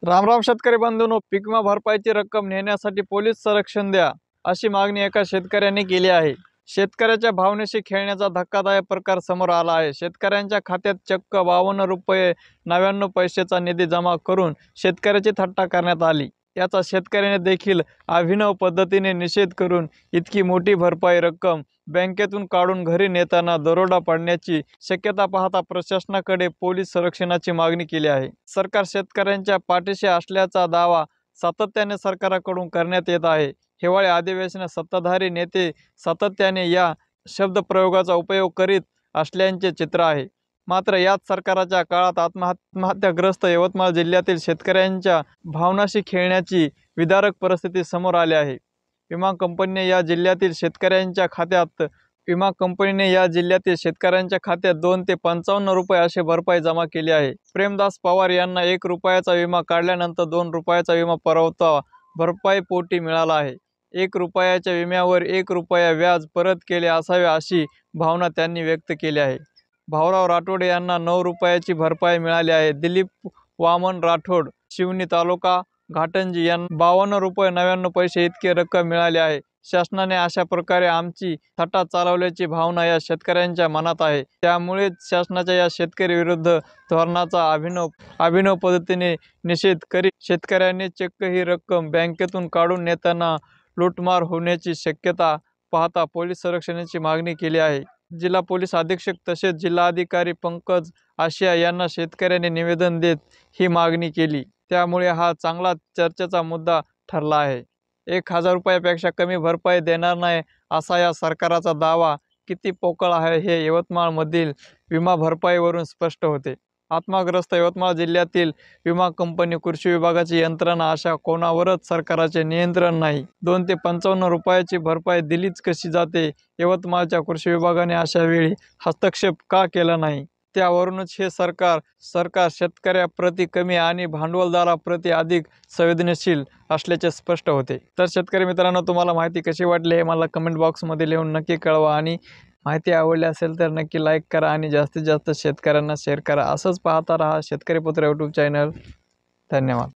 रामराम शेतकरी बंधूंनो, पीक विमा भरपाईची रक्कम नेण्यासाठी पोलीस संरक्षण द्या, अशी मागणी एका शेतकऱ्याने केली आहे। शेतकऱ्याच्या भावनेशी खेळण्याचा धक्कादायक प्रकार समोर आला आहे। शेतकऱ्यांच्या खात्यात चक्क 52 रुपये 99 पैशाचा निधी जमा करून शेतकऱ्याची थट्टा करण्यात आली। याचा शेतकऱ्याने देखील अभिनव पद्धतीने निषेध करून इतकी मोठी भरपाई रक्कम बँकेतून काढून घरी नेताना दरोडा पडण्याची शक्यता पाहता प्रशासनाकडे पोलीस संरक्षणाची मागणी केली आहे। सरकार शेतकऱ्यांच्या पाठीशी असल्याचा दावा सातत्याने सरकारकडून करण्यात येत आहे। हिवाळी अधिवेशनात सत्ताधारी नेते सातत्याने या शब्दप्रयोगाचा उपयोग करीत असल्याचे चित्र आहे। मात्र याच सरकारच्या काळात आत्महत्याग्रस्त यवतमाळ जिल्ह्यातील शेतकऱ्यांच्या भावनाशी खेळण्याची विदारक परिस्थिती समोर आली आहे। विमा कंपनीने या जिल्ह्यातील शेतकऱ्यांच्या खात्यात 2 ते 55 रुपये अशी भरपाई जमा केली आहे। प्रेमदास पवार यांना 1 रुपयाचा विमा काढल्यानंतर 2 रुपयाचा विमा परतावा भरपाई पोटी मिळाला आहे। 1 रुपयाच्या विम्यावर 1 रुपया व्याज परत केले असावे अशी भावना त्यांनी व्यक्त केली आहे। भाऊराव राठोड यांना 9 रुपयाची भरपाई मिळाली आहे। दिलीप वामन राठोड शिवनी तालुका घाटंजी यांना 52 रुपये 99 पैसे इतकी रक्कम मिळाली आहे। शासनाने अशा प्रकारे आमची थट्टा चालवल्याची भावना या शेतकऱ्यांच्या मनात आहे। त्यामुळे शासनाच्या या शेतकरी विरुद्ध धोरणाचा अभिनव पद्धतीने निषेध करीत शेतकऱ्यांनी चक्क ही रक्कम बँकेतून काढून नेताना लूटमार होण्याची शक्यता पाहता पोलीस संरक्षणाची मागणी केली आहे। जिल्हा पोलीस अधीक्षक तसेच जिल्हाधिकारी पंकज आशिया यांना शेतकऱ्यांनी निवेदन देत ही मागणी केली। त्यामुळे हा चांगला चर्चेचा मुद्दा ठरला आहे। 1000 रुपयापेक्षा कमी भरपाई देणार नाही असा या सरकारचा दावा किती पोकळ आहे हे यवतमाळमधील विमा भरपाईवरून स्पष्ट होते। आत्महत्याग्रस्त यवतमाळ जिल्ह्यातील विमा कंपनी कृषी विभागाची यंत्रणा अशा कोणावरच सरकारचे नियंत्रण नाही। 2 ते 55 रुपयाची भरपाई दिलीच कशी जाते? यवतमाळच्या कृषी विभागाने अशा वेळी हस्तक्षेप का केला नाही? त्यावरूनच हे सरकार शेतकऱ्याप्रती कमी आणि भांडवलदाराप्रती अधिक संवेदनशील असल्याचे स्पष्ट होते। तर शेतकरी मित्रांनो, तुम्हाला माहिती कशी वाटली हे मला कमेंट बॉक्समध्ये लिहून नक्की कळवा आणि माहिती आवडली असेल तर नक्की लाईक करा आणि जास्तीत जास्त शेतकऱ्यांना शेअर करा। असंच पाहता रहा शेतकरी पुत्र यूट्यूब चॅनल। धन्यवाद।